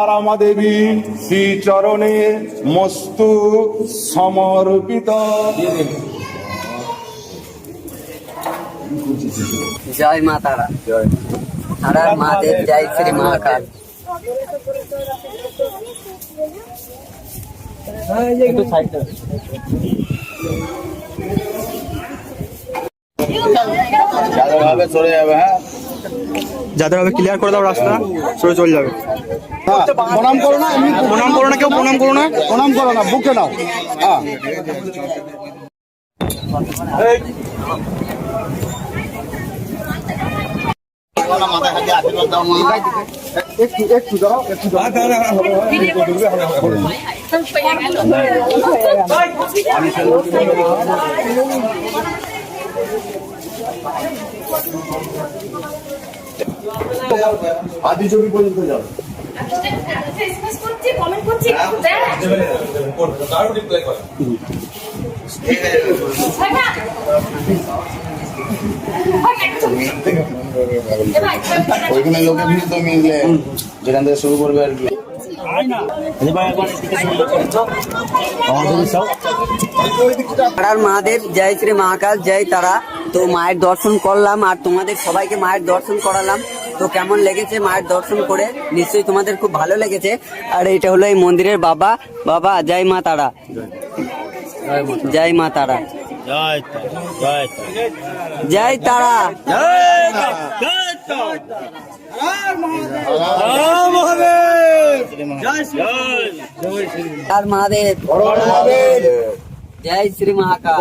তারা দেবী শ্রী চরণে মস্তু সমর্পিত। জয় মা তারা। তারার মাদের জয় শ্রী মহাকাল। চলে যাবে, হ্যাঁ যাদের হবে ক্লিয়ার করে দাও, রাস্তা সরে চলে যাবে। প্রণাম করো না, প্রণাম করো না, কেউ প্রণাম করো না, প্রণাম করো না, বুকে নাও। হ্যাঁ একটু একটু দাও, একটু দাও। আদি ছবি পর্যন্ত যাও। ওইখানে লোকের ভিড় তো মিললে যেখান থেকে শুরু করবে আর কি। তারার মাদের জয় শ্রী মহাকাল, জয় তারা। তো মায়ের দর্শন করলাম আর তোমাদের সবাইকে মায়ের দর্শন করালাম। তো কেমন লেগেছে মায়ের দর্শন করে? নিশ্চয়ই তোমাদের খুব ভালো লেগেছে। আর এটা হলো এই মন্দিরের বাবা। বাবা জয় মা তারা, জয় মা তারা, জয় তারা। আর মহাদেব, জয় শ্রী মহাকাল।